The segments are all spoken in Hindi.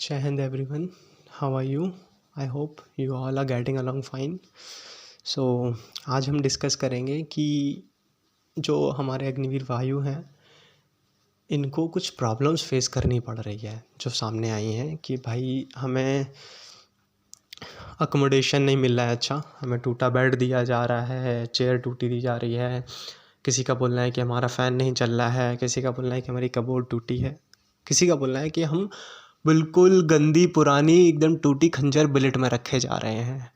Jai Hind everyone, how are you? I hope you all are getting along fine. So आज हम डिस्कस करेंगे कि जो हमारे अग्निवीर वायु हैं इनको कुछ प्रॉब्लम्स फेस करनी पड़ रही है जो सामने आई हैं कि भाई हमें अकोमोडेशन नहीं मिल रहा है, अच्छा हमें टूटा बेड दिया जा रहा है, चेयर टूटी दी जा रही है, किसी का बोलना है कि हमारा फ़ैन नहीं चल रहा है, किसी का बोलना है कि हमारी कबोर्ड टूटी है, किसी का बोलना है कि हम बिल्कुल गंदी पुरानी एकदम टूटी खंजर बुलेट में रखे जा रहे हैं।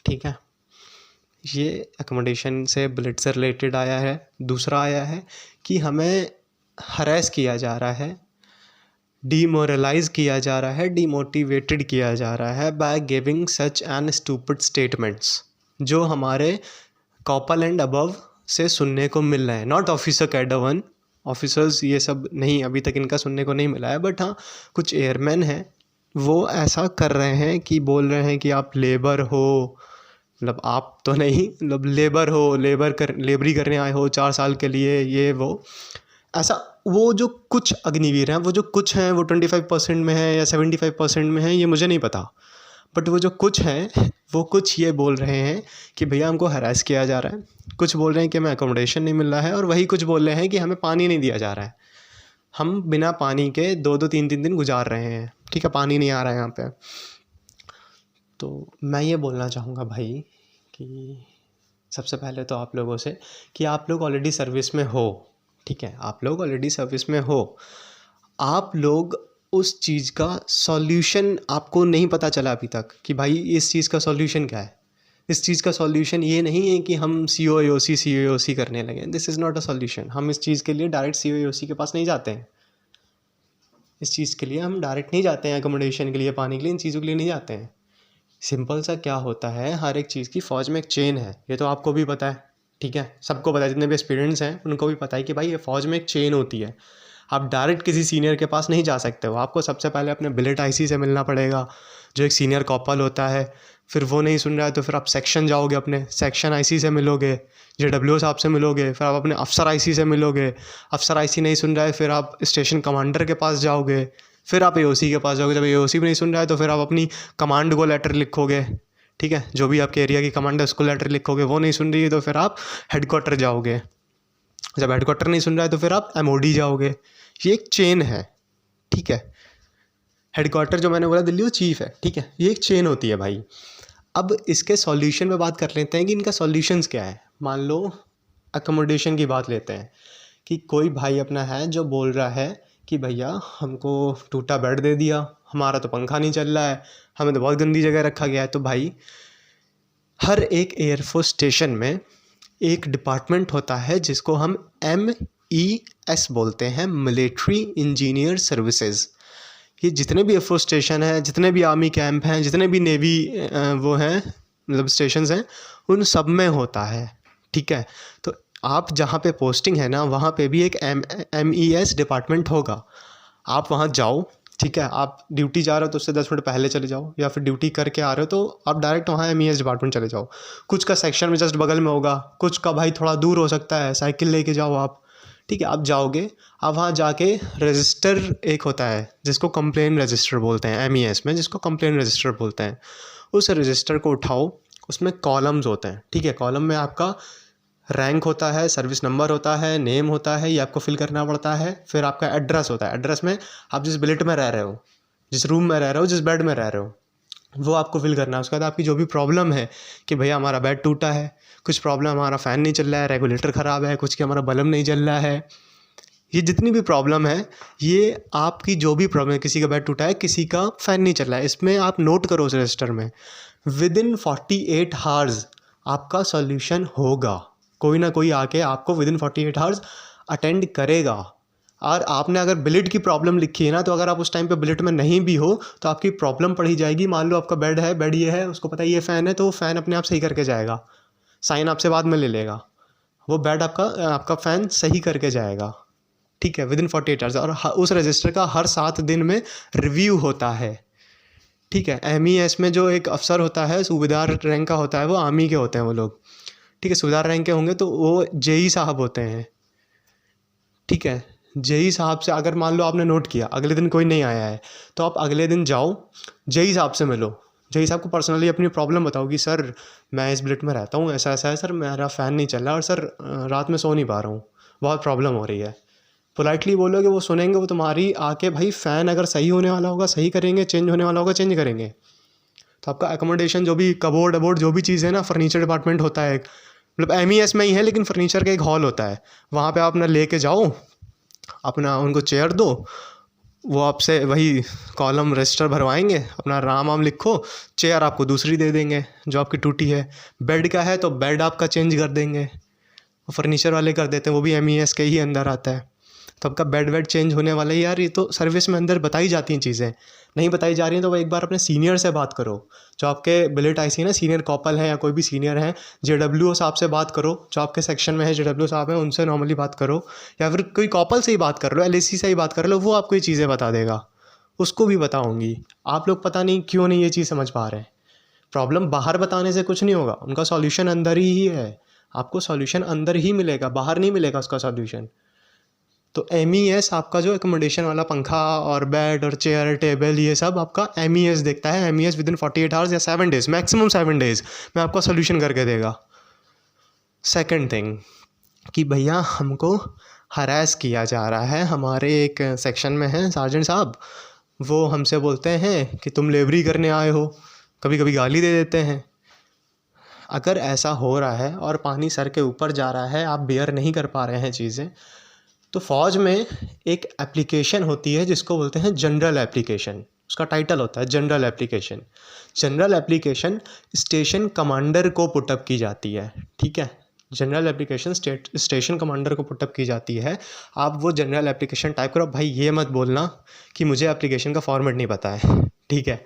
ठीक है, ये अकोमोडेशन से बुलेट से रिलेटेड आया है। दूसरा आया है कि हमें हरेस किया जा रहा है, डीमोरलाइज किया जा रहा है, डीमोटिवेटेड किया जा रहा है by giving such and stupid statements जो हमारे कॉपल एंड अबव से सुनने को मिल रहे हैं। Not officer cadre one, officers ये सब नहीं, अभी तक इनका सुनने को नहीं मिला है, बट हाँ कुछ एयरमैन हैं वो ऐसा कर रहे हैं कि बोल रहे हैं कि आप लेबर हो, मतलब आप तो नहीं, मतलब लेबर हो, लेबरी करने आए हो 4 साल के लिए, ये वो ऐसा। वो जो कुछ अग्निवीर हैं, वो जो कुछ हैं वो 25% में है या 75% में है, ये मुझे नहीं पता, बट वो जो कुछ हैं वो कुछ ये बोल रहे हैं कि भैया हमको हरास किया जा रहा है, कुछ बोल रहे हैं कि हमें अकोमोडेशन नहीं मिल रहा है, और वही कुछ बोल रहे हैं कि हमें पानी नहीं दिया जा रहा है। हम बिना पानी के 2-2 3-3 दिन गुजार रहे हैं, ठीक है, पानी नहीं आ रहा है यहाँ पे। तो मैं ये बोलना चाहूँगा भाई कि सबसे पहले तो आप लोगों से कि आप लोग ऑलरेडी सर्विस में हो, ठीक है, आप लोग ऑलरेडी सर्विस में हो, आप लोग उस चीज़ का सॉल्यूशन आपको नहीं पता चला अभी तक कि भाई इस चीज़ का सॉल्यूशन क्या है। इस चीज़ का सॉल्यूशन ये नहीं है कि हम COAOC करने लगे, this is not a solution. हम इस चीज़ के लिए डायरेक्ट COAOC के पास नहीं जाते हैं, इस चीज़ के लिए हम डायरेक्ट नहीं जाते हैं, अकोमोडेशन के लिए, पानी के लिए, इन चीज़ों के लिए नहीं जाते हैं। सिंपल सा क्या होता है, हर एक चीज़ की फ़ौज में एक चेन है, ये तो आपको भी पता है, ठीक है, सबको पता है, जितने भी एक्सपीरियंस हैं उनको भी पता है कि भाई ये फ़ौज में एक चेन होती है। आप डायरेक्ट किसी सीनियर के पास नहीं जा सकते हो, आपको सबसे पहले अपने बिलेट IC से मिलना पड़ेगा, जो एक सीनियर कॉपल होता है। फिर वो नहीं सुन रहा है तो फिर आप सेक्शन जाओगे, अपने सेक्शन IC से मिलोगे, JWO साहब से मिलोगे, फिर आप अपने अफसर IC से मिलोगे, अफसर IC नहीं सुन रहा है फिर आप स्टेशन कमांडर के पास जाओगे, फिर आप AOC के पास जाओगे, जब AOC भी नहीं सुन रहा है तो फिर आप अपनी कमांड को लेटर लिखोगे, ठीक है, जो भी आपके एरिया की कमांड है उसको लेटर लिखोगे, वो नहीं सुन रही है तो फिर आप हेडक्वार्टर जाओगे, जब हेडक्वार्टर नहीं सुन रहा है तो फिर आप MOD जाओगे। ये एक चेन है, ठीक है, हेडक्वार्टर जो मैंने बोला दिल्ली वो चीफ है, ठीक है, ये एक चेन होती है भाई। अब इसके सॉल्यूशन में बात कर लेते हैं कि इनका सॉल्यूशंस क्या है। मान लो अकोमोडेशन की बात लेते हैं कि कोई भाई अपना है जो बोल रहा है कि भैया हमको टूटा बेड दे दिया, हमारा तो पंखा नहीं चल रहा है, हमें तो बहुत गंदी जगह रखा गया है। तो भाई हर एक एयरफोर्स स्टेशन में एक डिपार्टमेंट होता है जिसको हम MES बोलते हैं, मिलिट्री इंजीनियर सर्विसेज। ये जितने भी एयरफोर्स स्टेशन हैं, जितने भी आर्मी कैंप हैं, जितने भी नेवी वो हैं, मतलब स्टेशंस हैं, उन सब में होता है, ठीक है। तो आप जहाँ पे पोस्टिंग है ना, वहाँ पे भी एक MES डिपार्टमेंट होगा। आप वहाँ जाओ, ठीक है, आप ड्यूटी जा रहे हो तो उससे 10 मिनट पहले चले जाओ, या फिर ड्यूटी करके आ रहे हो तो आप डायरेक्ट वहाँ MES डिपार्टमेंट चले जाओ। कुछ का सेक्शन में जस्ट बगल में होगा, कुछ का भाई थोड़ा दूर हो सकता है, साइकिल लेके जाओ आप, ठीक है। आप जाओगे, आप वहाँ जाके रजिस्टर एक होता है जिसको कंप्लेन रजिस्टर बोलते हैं, MES में जिसको कंप्लेन रजिस्टर बोलते हैं, उस रजिस्टर को उठाओ, उसमें कॉलम्स होते हैं, ठीक है, कॉलम में आपका रैंक होता है, सर्विस नंबर होता है, नेम होता है, ये आपको फिल करना पड़ता है। फिर आपका एड्रेस होता है, एड्रेस में आप जिस बिलेट में रह रहे हो, जिस रूम में रह रहे हो, जिस बेड में रह रहे हो, वो आपको फिल करना है। उसके बाद आपकी जो भी प्रॉब्लम है कि भैया हमारा बेड टूटा है, कुछ प्रॉब्लम, हमारा फ़ैन नहीं चल रहा है, रेगुलेटर ख़राब है, कुछ कि हमारा बल्ब नहीं जल रहा है, ये जितनी भी प्रॉब्लम है, ये आपकी जो भी प्रॉब्लम है, किसी का बेड टूटा है, किसी का फ़ैन नहीं चल रहा है, इसमें आप नोट करो उस रजिस्टर में। विदिन 48 आवर्स आपका सॉल्यूशन होगा, कोई ना कोई आके आपको विदिन 48 आवर्स अटेंड करेगा। और आपने अगर बिलेट की प्रॉब्लम लिखी है ना, तो अगर आप उस टाइम पे बिलेट में नहीं भी हो तो आपकी प्रॉब्लम पढ़ी जाएगी। मान लो आपका बेड है, बेड ये है, उसको पता है ये फ़ैन है, तो वो फ़ैन अपने आप सही करके जाएगा, साइन आपसे बाद में ले लेगा, वो बेड आपका फ़ैन सही करके जाएगा, ठीक है, विदिन 48 आवर्स। और उस रजिस्टर का हर 7 दिन में रिव्यू होता है, ठीक है। MES में जो एक अफसर होता है, सूबेदार रैंक का होता है, वो आर्मी के होते हैं वो लोग, ठीक है, सूबेदार रैंक के होंगे तो वो JE साहब होते हैं, ठीक है, जेई साहब से अगर मान लो आपने नोट किया अगले दिन कोई नहीं आया है, तो आप अगले दिन जाओ जेई साहब से मिलो, जेई साहब को पर्सनली अपनी प्रॉब्लम बताओ कि सर मैं इस बिल्डिंग में रहता हूँ, ऐसा ऐसा है सर, मेरा फ़ैन नहीं चल रहा और सर रात में सो नहीं पा रहा हूँ, बहुत प्रॉब्लम हो रही है। पोलाइटली बोलोगे, वो सुनेंगे, वो तुम्हारी आके भाई फ़ैन अगर सही होने वाला होगा सही करेंगे, चेंज होने वाला होगा चेंज करेंगे। तो आपका एकोमोडेशन जो भी कबोर्ड अबोर्ड जो भी चीज़ है ना, फर्नीचर डिपार्टमेंट होता है, मतलब MES में ही है लेकिन फर्नीचर का एक हॉल होता है, वहाँ पे आप अपना लेके जाओ, अपना उनको चेयर दो, वो आपसे वही कॉलम रजिस्टर भरवाएंगे, अपना नाम वाम लिखो, चेयर आपको दूसरी दे देंगे जो आपकी टूटी है। बेड का है तो बेड आपका चेंज कर देंगे, फर्नीचर वाले कर देते हैं, वो भी MES के ही अंदर आता है। तो आपका बेड वेड चेंज होने वाला है यार, ये तो सर्विस में अंदर बताई जाती हैं चीज़ें। नहीं बताई जा रही हैं तो वो एक बार अपने सीनियर से बात करो, जो आपके बिलेट आईसी है ना, सीनियर कॉपल है या कोई भी सीनियर है, JWO साहब से बात करो, जो आपके सेक्शन में है JWO साहब हैं, उनसे नॉर्मली बात करो, या फिर कोई कॉपल से ही बात कर लो, LAC से ही बात कर लो, वो आपको ये चीज़ें बता देगा। उसको भी बताऊँगी। आप लोग पता नहीं क्यों नहीं ये चीज़ समझ पा रहे हैं। प्रॉब्लम बाहर बताने से कुछ नहीं होगा, उनका सॉल्यूशन अंदर ही है। आपको सॉल्यूशन अंदर ही मिलेगा, बाहर नहीं मिलेगा उसका सॉल्यूशन। तो MES आपका जो एकोमोडेशन वाला पंखा और बेड और चेयर टेबल ये सब आपका MES देखता है। MES विदिन 48 आवर्स या 7 डेज़, मैक्सिमम 7 डेज़ में आपका सोल्यूशन करके देगा। सेकंड थिंग कि भैया हमको हरास किया जा रहा है, हमारे एक सेक्शन में है सार्जेंट साहब, वो हमसे बोलते हैं कि तुम लेबरी करने आए हो, कभी कभी गाली दे देते हैं। अगर ऐसा हो रहा है और पानी सर के ऊपर जा रहा है, आप बेयर नहीं कर पा रहे हैं चीज़ें, तो फ़ौज में एक एप्लीकेशन होती है जिसको बोलते हैं जनरल एप्लीकेशन। उसका टाइटल होता है general application. General application station commander को पुटअप की जाती है, ठीक है। जनरल एप्लीकेशन स्टेशन कमांडर को पुटअप की जाती है। आप वो जनरल एप्लीकेशन टाइप करो। भाई ये मत बोलना कि मुझे एप्लीकेशन का फॉर्मेट नहीं पता है, ठीक है।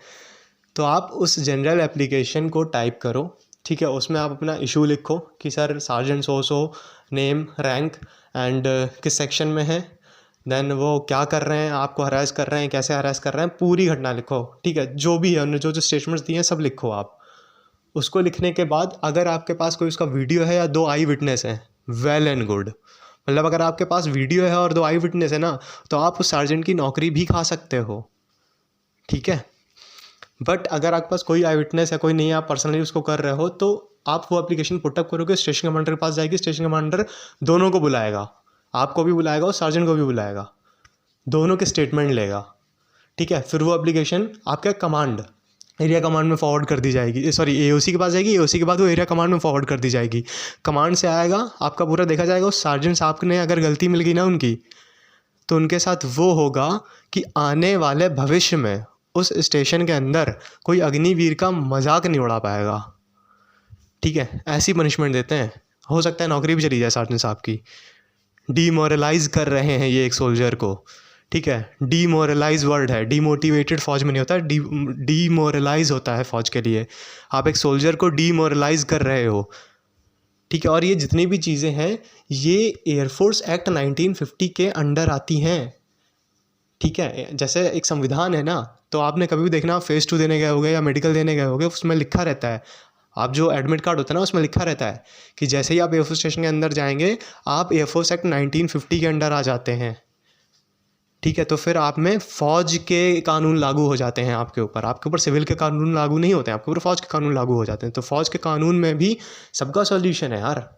तो आप उस जनरल एप्लीकेशन को टाइप करो, ठीक है। उसमें आप अपना इशू लिखो कि sir sergeant so name rank and किस सेक्शन में है, देन वो क्या कर रहे हैं, आपको हरास कर रहे हैं, कैसे हरास कर रहे हैं, पूरी घटना लिखो, ठीक है। जो भी है उन्होंने जो जो स्टेटमेंट्स दिए हैं सब लिखो आप। उसको लिखने के बाद अगर आपके पास कोई उसका वीडियो है या 2 आई विटनेस हैं, वेल एंड गुड। मतलब अगर आपके पास वीडियो है और 2 आई विटनेस है ना, तो आप उस सार्जेंट की नौकरी भी खा सकते हो, ठीक है। बट अगर आपके पास कोई आई विटनेस है, कोई नहीं है, आप पर्सनली उसको कर रहे हो, तो आप वो एप्लीकेशन पुटअप करोगे, स्टेशन कमांडर के पास जाएगी, स्टेशन कमांडर दोनों को बुलाएगा, आपको भी बुलाएगा और सार्जेंट को भी बुलाएगा, दोनों के स्टेटमेंट लेगा, ठीक है। फिर वो एप्लीकेशन आपके कमांड एरिया कमांड में फॉरवर्ड कर दी जाएगी, सॉरी AOC के पास जाएगी, AOC के बाद वो एरिया कमांड में फॉरवर्ड कर दी जाएगी। कमांड से आएगा, आपका पूरा देखा जाएगा। उस सार्जेंट साहब ने अगर गलती मिल गई ना उनकी, तो उनके साथ वो होगा कि आने वाले भविष्य में उस स्टेशन के अंदर कोई अग्निवीर का मजाक नहीं उड़ा पाएगा, ठीक है। ऐसी पनिशमेंट देते हैं, हो सकता है नौकरी भी चली जाए सार्जेंट साहब की। डीमोरलाइज कर रहे हैं ये एक सोल्जर को, ठीक है। डीमोरलाइज वर्ड है, डीमोटिवेटेड फौज में नहीं होता, डीमोरलाइज होता है फौज के लिए। आप एक सोल्जर को डीमोरलाइज कर रहे हो, ठीक है। और ये जितनी भी चीज़ें हैं ये एयरफोर्स एक्ट 1950 के अंडर आती हैं, ठीक है। जैसे एक संविधान है ना, तो आपने कभी भी देखना, फेज़ 2 देने गए होगे या मेडिकल देने गए होगे, उसमें लिखा रहता है, आप जो एडमिट कार्ड होता है ना उसमें लिखा रहता है कि जैसे ही आप एयरफोर्स स्टेशन के अंदर जाएंगे, आप एयरफोर्स एक्ट 1950 के अंडर आ जाते हैं, ठीक है। तो फिर आप में फ़ौज के कानून लागू हो जाते हैं आपके ऊपर सिविल के कानून लागू नहीं होते हैं, आपके ऊपर फ़ौज के कानून लागू हो जाते हैं। तो फ़ौज के कानून में भी सबका सॉल्यूशन है यार,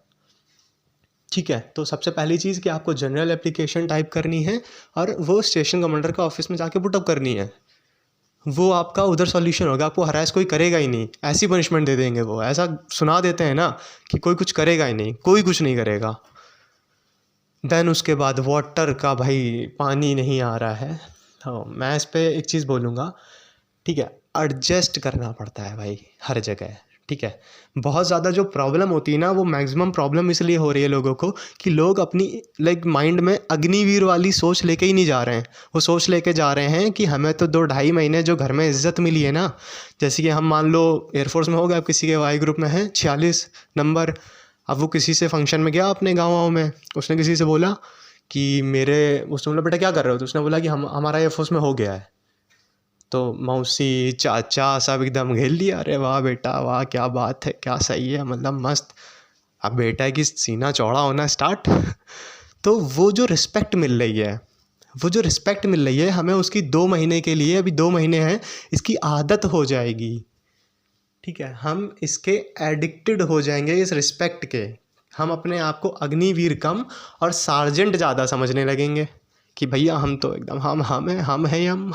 ठीक है। तो सबसे पहली चीज़ कि आपको जनरल एप्लीकेशन टाइप करनी है और वो स्टेशन कमांडर का ऑफिस में जाके पुटअप करनी है। वो आपका उधर सॉल्यूशन होगा, आपको हरास कोई करेगा ही नहीं, ऐसी पनिशमेंट दे देंगे। वो ऐसा सुना देते हैं ना कि कोई कुछ करेगा ही नहीं, कोई कुछ नहीं करेगा। देन उसके बाद वाटर का, भाई पानी नहीं आ रहा है। हाँ, मैं इस पे एक चीज़ बोलूँगा, ठीक है। एडजस्ट करना पड़ता है भाई हर जगह, ठीक है। बहुत ज़्यादा जो प्रॉब्लम होती है ना, वो मैक्सिमम प्रॉब्लम इसलिए हो रही है लोगों को कि लोग अपनी माइंड में अग्निवीर वाली सोच लेके ही नहीं जा रहे हैं। वो सोच लेके जा रहे हैं कि हमें तो 2-2.5 महीने जो घर में इज्जत मिली है ना, जैसे कि हम मान लो एयरफोर्स में हो गए, आप किसी के वाई ग्रुप में हैं 46 नंबर, अब वो किसी से फंक्शन में गया अपने गाँव में, उसने किसी से बोला कि उसने बोला बेटा क्या कर रहे हो, तो उसने बोला कि हमारा एयरफोर्स में हो गया है। तो मौसी चाचा सब एकदम घेर लिया, अरे वाह बेटा वाह, क्या बात है, क्या सही है, मतलब मस्त। अब बेटा की सीना चौड़ा होना स्टार्ट। तो वो जो रिस्पेक्ट मिल रही है हमें, उसकी 2 महीने के लिए, अभी 2 महीने हैं, इसकी आदत हो जाएगी, ठीक है। हम इसके एडिक्टेड हो जाएंगे इस रिस्पेक्ट के। हम अपने आप को अग्निवीर कम और सार्जेंट ज़्यादा समझने लगेंगे कि भैया हम तो एकदम हम हैं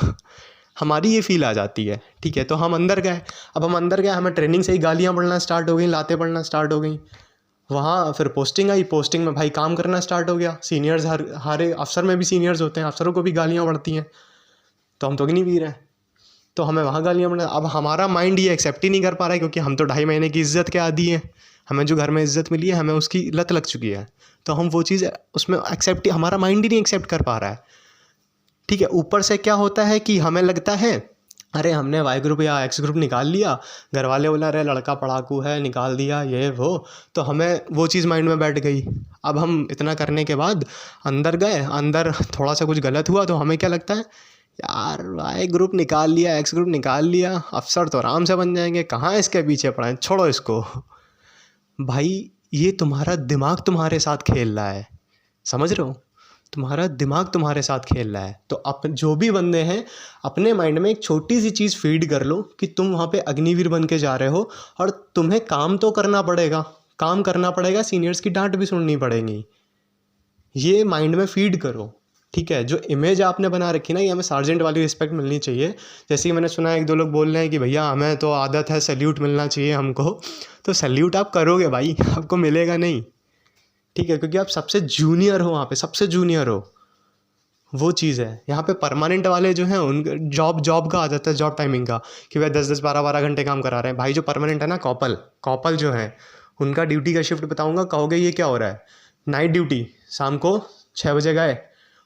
हमारी ये फील आ जाती है, ठीक है। तो हम अंदर गए, अब हम अंदर गए, हमें ट्रेनिंग से ही गालियाँ पड़ना स्टार्ट हो गई, लातें पड़ना स्टार्ट हो गई। वहाँ फिर पोस्टिंग आई, पोस्टिंग में भाई काम करना स्टार्ट हो गया। सीनियर्स, हर एक अफसर में भी सीनियर्स होते हैं, अफसरों को भी गालियाँ पड़ती हैं, तो हम तो अग्निवीर हैं, तो हमें वहाँ गालियाँ पड़ना। अब हमारा माइंड ये एक्सेप्ट ही नहीं कर पा रहा है, क्योंकि हम तो 2.5 महीने की इज्जत के आदी हैं। हमें जो घर में इज्जत मिली है, हमें उसकी लत लग चुकी है, तो हम वो चीज़ उसमें एक्सेप्ट, हमारा माइंड ही नहीं एक्सेप्ट कर पा रहा है, ठीक है। ऊपर से क्या होता है कि हमें लगता है अरे हमने वाई ग्रुप या एक्स ग्रुप निकाल लिया, घर वाले बोला अरे लड़का पढ़ाकू है, निकाल दिया ये वो, तो हमें वो चीज़ माइंड में बैठ गई। अब हम इतना करने के बाद अंदर गए, अंदर थोड़ा सा कुछ गलत हुआ तो हमें क्या लगता है, यार वाई ग्रुप निकाल लिया, एक्स ग्रुप निकाल लिया, अफसर तो आराम से बन जाएंगे, कहाँ इसके पीछे पड़े, छोड़ो इसको। भाई ये तुम्हारा दिमाग तुम्हारे साथ खेल रहा है, समझ रहे हो, तुम्हारा दिमाग तुम्हारे साथ खेल रहा है। तो जो भी बंदे हैं, अपने माइंड में एक छोटी सी चीज़ फीड कर लो कि तुम वहाँ पे अग्निवीर बन के जा रहे हो, और तुम्हें काम तो करना पड़ेगा, सीनियर्स की डांट भी सुननी पड़ेगी, ये माइंड में फीड करो, ठीक है। जो इमेज आपने बना रखी ना, ये हमें सार्जेंट वाली रिस्पेक्ट मिलनी चाहिए। जैसे कि मैंने सुना है 1-2 लोग बोल रहे हैं कि भैया हमें तो आदत है, सैल्यूट मिलना चाहिए हमको, तो सैल्यूट आप करोगे भाई, आपको मिलेगा नहीं, ठीक है, क्योंकि आप सबसे जूनियर हो, वहाँ पे सबसे जूनियर हो, वो चीज़ है। यहाँ पे परमानेंट वाले जो हैं, उन जॉब का आ जाता है, जॉब टाइमिंग का, कि भाई 10-10 12-12 घंटे काम करा रहे हैं। भाई जो परमानेंट है ना, कॉपल जो है, उनका ड्यूटी का शिफ्ट बताऊँगा, कहोगे ये क्या हो रहा है, नाइट ड्यूटी, शाम को 6 बजे गए,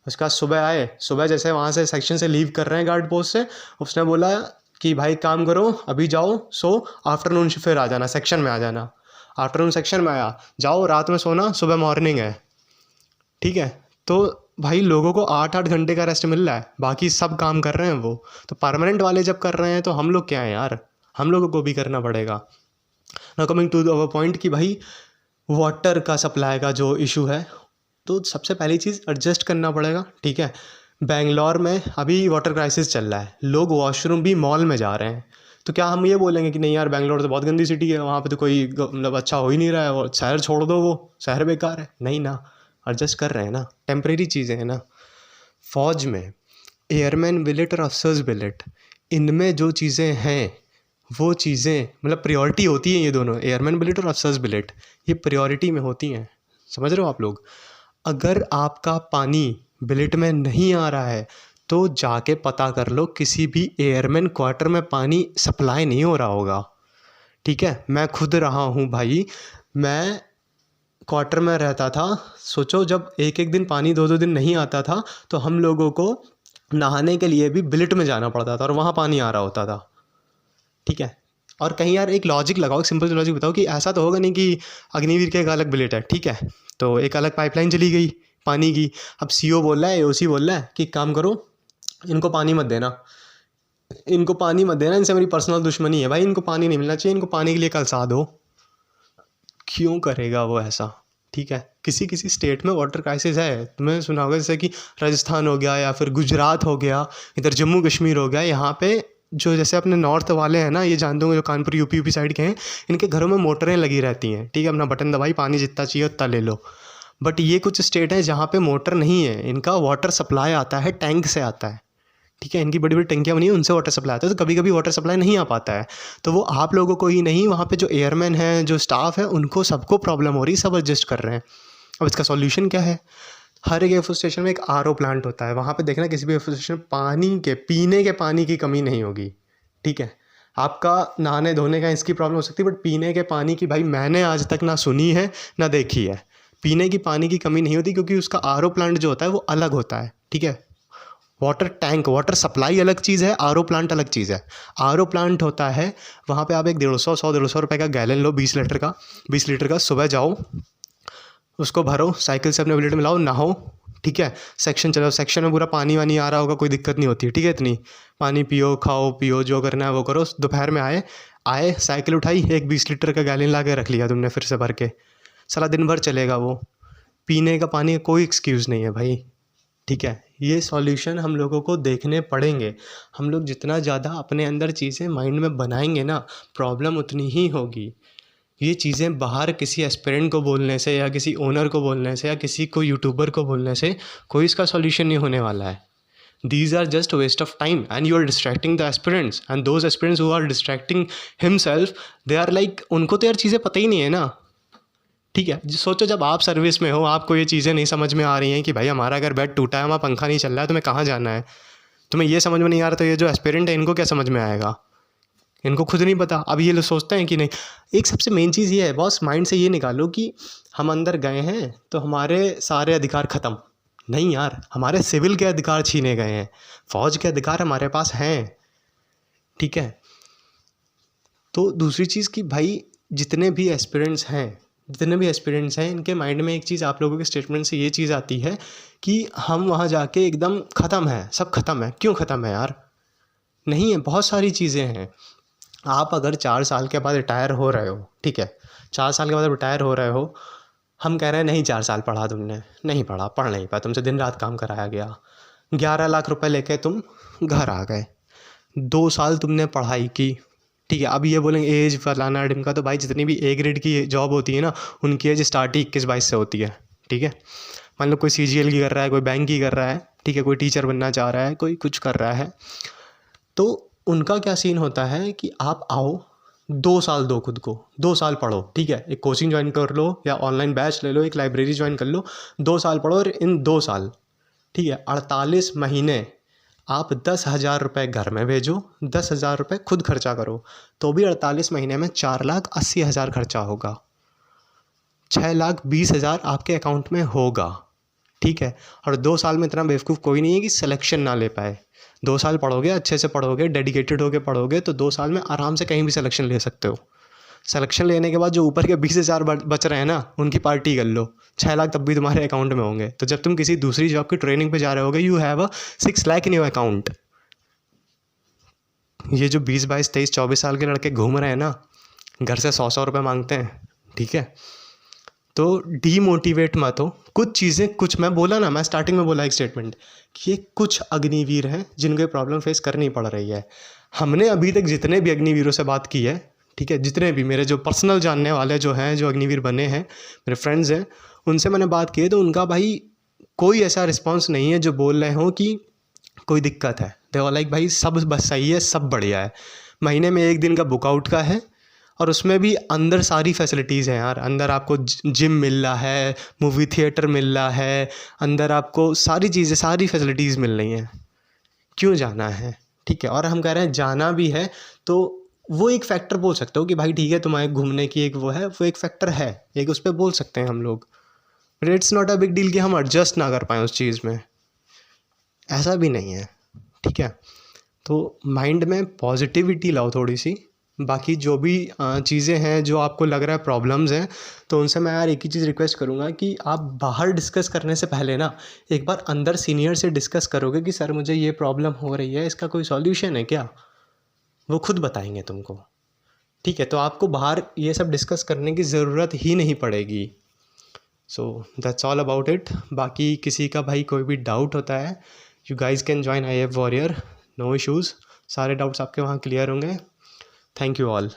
उसके बाद सुबह आए, सुबह जैसे वहाँ से सेक्शन से लीव कर रहे हैं गार्ड पोस्ट से, उसने बोला कि भाई काम करो, अभी जाओ सो, आफ्टरनून फिर आ जाना, सेक्शन में आ जाना, आफ्टरनून सेक्शन में आया, जाओ रात में सोना, सुबह मॉर्निंग है, ठीक है। तो भाई लोगों को 8-8 घंटे का रेस्ट मिल रहा है, बाकी सब काम कर रहे हैं वो, तो परमानेंट वाले जब कर रहे हैं तो हम लोग क्या है यार, हम लोगों को भी करना पड़ेगा। Now coming to our point कि भाई वाटर का सप्लाई का जो इशू है, तो सबसे पहली चीज़ एडजस्ट करना पड़ेगा, ठीक है। बेंगलोर में अभी वाटर क्राइसिस चल रहा है, लोग वॉशरूम भी मॉल में जा रहे हैं, तो क्या हम ये बोलेंगे कि नहीं यार बेंगलोर तो बहुत गंदी सिटी है, वहाँ पे तो कोई मतलब अच्छा हो ही नहीं रहा है, वो शहर छोड़ दो, वो शहर बेकार है, नहीं ना, एडजस्ट कर रहे हैं ना, टेम्परेरी चीज़ें हैं ना। फ़ौज में एयरमैन बिलेट और अफसर्स बिलेट, इनमें जो चीज़ें हैं वो चीज़ें मतलब प्रायोरिटी होती हैं, ये दोनों एयरमैन बिलेट और अफसर्स बिलेट, ये प्रायोरिटी में होती हैं, समझ रहे हो आप लोग। अगर आपका पानी बिलेट में नहीं आ रहा है तो जाके पता कर लो, किसी भी एयरमैन क्वार्टर में पानी सप्लाई नहीं हो रहा होगा, ठीक है। मैं खुद रहा हूँ भाई, मैं क्वार्टर में रहता था, सोचो जब 1-1 दिन पानी 2-2 दिन नहीं आता था, तो हम लोगों को नहाने के लिए भी बिलेट में जाना पड़ता था, और वहाँ पानी आ रहा होता था, ठीक है। और कहीं यार एक लॉजिक लगाओ, एक सिंपल लॉजिक बताओ कि ऐसा तो होगा नहीं कि अग्निवीर के एक अलग बिलेट है, ठीक है, तो एक अलग पाइपलाइन चली गई पानी की, अब सीओ बोल रहा है, एओसी बोल रहा है कि काम करो, इनको पानी मत देना, इनसे मेरी पर्सनल दुश्मनी है भाई, इनको पानी नहीं मिलना चाहिए, इनको पानी के लिए कलसा दो। क्यों करेगा वो ऐसा, ठीक है। किसी किसी स्टेट में वाटर क्राइसिस है, तुम्हें सुना होगा, जैसे कि राजस्थान हो गया, या फिर गुजरात हो गया, इधर जम्मू कश्मीर हो गया, यहाँ पे जो जैसे अपने नॉर्थ वाले हैं ना, ये जानते होंगे जो कानपुर यूपी साइड के हैं, इनके घरों में मोटरें लगी रहती हैं, ठीक है, अपना बटन दबाई, पानी जितना चाहिए उतना ले लो। बट ये कुछ स्टेट हैं जहाँ पे मोटर नहीं है, इनका वाटर सप्लाई आता है टैंक से आता है, ठीक है, इनकी बड़ी बड़ी टंकियाँ बनी है, उनसे वाटर सप्लाई आता है, तो कभी कभी वाटर सप्लाई नहीं आ पाता है, तो वो आप लोगों को ही नहीं, वहाँ पे जो एयरमैन हैं, जो स्टाफ है, उनको सबको प्रॉब्लम हो रही है, सब एडजस्ट कर रहे हैं। अब इसका सॉल्यूशन क्या है, हर एक एयरफोर्स स्टेशन में एक आरओ प्लांट होता है, वहाँ पे देखना किसी भी एयरफोर्स स्टेशन में पीने के पानी की कमी नहीं होगी, ठीक है। आपका नहाने धोने का इसकी प्रॉब्लम हो सकती है, बट पीने के पानी की भाई मैंने आज तक ना सुनी है ना देखी है, पीने की पानी की कमी नहीं होती, क्योंकि उसका आरओ प्लांट जो होता है वो अलग होता है, ठीक है। वाटर टैंक, वाटर सप्लाई अलग चीज़ है, आरओ प्लांट अलग चीज़ है। आरओ प्लांट होता है, वहाँ पे आप एक 150 रुपये का गैलन लो, 20 लीटर का, सुबह जाओ उसको भरो, साइकिल से अपने बिलेट में लाओ, नहाओ, ठीक है, सेक्शन चलो, सेक्शन में पूरा पानी वानी आ रहा होगा, कोई दिक्कत नहीं होती है, ठीक है, इतनी पानी पियो, खाओ पियो, जो करना है वो करो। दोपहर में आए साइकिल उठाई, एक 20 लीटर का गैलन ला के रख लिया तुमने फिर से भर के, सारा दिन भर चलेगा वो, पीने का पानी का कोई एक्सक्यूज़ नहीं है भाई, ठीक है। ये सॉल्यूशन हम लोगों को देखने पड़ेंगे। हम लोग जितना ज़्यादा अपने अंदर चीज़ें माइंड में बनाएंगे ना, प्रॉब्लम उतनी ही होगी। ये चीज़ें बाहर किसी एस्पिरेंट को बोलने से या किसी ओनर को बोलने से या किसी को यूट्यूबर को बोलने से कोई इसका सॉल्यूशन नहीं होने वाला है। These are just a waste of time and you are distracting the aspirants, and those aspirants who are distracting himself, they are like, उनको तो यार चीज़ें पता ही नहीं है ना, ठीक है। सोचो जब आप सर्विस में हो, आपको ये चीज़ें नहीं समझ में आ रही हैं कि भाई हमारा अगर बेड टूटा है, हमारा पंखा नहीं चल रहा है, तुम्हें कहाँ जाना है, तुम्हें ये समझ में नहीं आ रहा, तो ये जो एस्पिरेंट है इनको क्या समझ में आएगा, इनको खुद नहीं पता। अब ये लोग सोचते हैं कि नहीं, एक सबसे मेन चीज़ ये है बॉस, माइंड से ये निकालो कि हम अंदर गए हैं तो हमारे सारे अधिकार ख़त्म नहीं यार, हमारे सिविल के अधिकार छीने गए हैं, फ़ौज के अधिकार हमारे पास हैं, ठीक है। तो दूसरी चीज़ कि भाई जितने भी एस्पिरेंट्स हैं इनके माइंड में एक चीज़ आप लोगों के स्टेटमेंट से ये चीज़ आती है कि हम वहाँ जाके एकदम ख़त्म है, सब ख़त्म है। क्यों ख़त्म है यार? नहीं है, बहुत सारी चीज़ें हैं। आप अगर 4 साल के बाद रिटायर हो रहे हो, ठीक है, 4 साल के बाद रिटायर हो रहे हो, हम कह रहे हैं नहीं 4 साल पढ़ा तुमने, नहीं पढ़ा, पढ़ नहीं पाया, तुमसे दिन रात काम कराया गया, 11 लाख रुपए लेके तुम घर आ गए, 2 साल तुमने पढ़ाई की, ठीक है। अब ये बोलेंगे एज फलाना ढिमका, तो भाई जितनी भी ए ग्रेड की जॉब होती है ना, उनकी एज स्टार्ट ही 21-22 से होती है, ठीक है। मान लो कोई CGL की कर रहा है, कोई बैंक की कर रहा है, ठीक है, कोई टीचर बनना चाह रहा है, कोई कुछ कर रहा है, तो उनका क्या सीन होता है कि आप आओ, 2 साल दो खुद को, 2 साल पढ़ो, ठीक है, एक कोचिंग ज्वाइन कर लो या ऑनलाइन बैच ले लो, एक लाइब्रेरी ज्वाइन कर लो, 2 साल पढ़ो, और इन 2 साल, ठीक है, 48 महीने आप 10,000 रुपये घर में भेजो, 10,000 रुपये खुद खर्चा करो, तो भी 48 महीने में 4,80,000 खर्चा होगा, 6,20,000 आपके अकाउंट में होगा, ठीक है। और 2 साल में इतना बेवकूफ़ कोई नहीं है कि सिलेक्शन ना ले पाए। 2 साल पढ़ोगे, अच्छे से पढ़ोगे, डेडिकेटेड होकर पढ़ोगे, तो 2 साल में आराम से कहीं भी सिलेक्शन ले सकते हो। सिलेक्शन लेने के बाद जो ऊपर के 20,000 बच रहे हैं ना, उनकी पार्टी कर लो, 6 लाख तब भी तुम्हारे अकाउंट में होंगे। तो जब तुम किसी दूसरी जॉब की ट्रेनिंग पे जा रहे होगे, you have a 6 lakh in your account. ये जो 20, 22, 23, 24 साल के लड़के घूम रहे हैं ना, घर से 100-100 रुपये मांगते हैं, ठीक है, तो डीमोटिवेट मत हो। कुछ चीज़ें, कुछ मैं बोला ना, मैं स्टार्टिंग में बोला एक स्टेटमेंट कि ये कुछ अग्निवीर हैं जिनको प्रॉब्लम फेस करनी पड़ रही है। हमने अभी तक जितने भी अग्निवीरों से बात की है, ठीक है, जितने भी मेरे जो पर्सनल जानने वाले जो हैं, जो अग्निवीर बने हैं, मेरे फ्रेंड्स हैं, उनसे मैंने बात की है, तो उनका भाई कोई ऐसा रिस्पॉन्स नहीं है जो बोल रहे हों कि कोई दिक्कत है। दे वर लाइक भाई सब बस सही है, सब बढ़िया है। महीने में 1 दिन का बुकआउट का है, और उसमें भी अंदर सारी फैसिलिटीज़ हैं यार। अंदर आपको जिम मिल रहा है, मूवी थिएटर मिल रहा है, अंदर आपको सारी चीज़ें, सारी फैसिलिटीज़ मिल रही हैं। क्यों जाना है, ठीक है। और हम कह रहे हैं जाना भी है तो वो एक फैक्टर बोल सकते हो कि भाई ठीक है, तुम्हारे घूमने की एक वो है, वो एक फैक्टर है, एक उस पर बोल सकते हैं हम लोग। But it's not a big deal कि हम एडजस्ट ना कर पाएँ उस चीज़ में, ऐसा भी नहीं है, ठीक है। तो माइंड में पॉजिटिविटी लाओ थोड़ी सी। बाकी जो भी चीज़ें हैं जो आपको लग रहा है प्रॉब्लम्स हैं, तो उनसे मैं यार एक ही चीज़ रिक्वेस्ट करूँगा कि आप बाहर डिस्कस करने से पहले ना एक बार अंदर सीनियर से डिस्कस करोगे कि सर मुझे ये प्रॉब्लम हो रही है, इसका कोई सॉल्यूशन है क्या, वो खुद बताएंगे तुमको, ठीक है। तो आपको बाहर ये सब डिस्कस करने की ज़रूरत ही नहीं पड़ेगी। So that's all about it. बाकी किसी का भाई कोई भी डाउट होता है, you guys can join IF warrior, no issues, सारे डाउट्स आपके वहाँ क्लियर होंगे। Thank you all.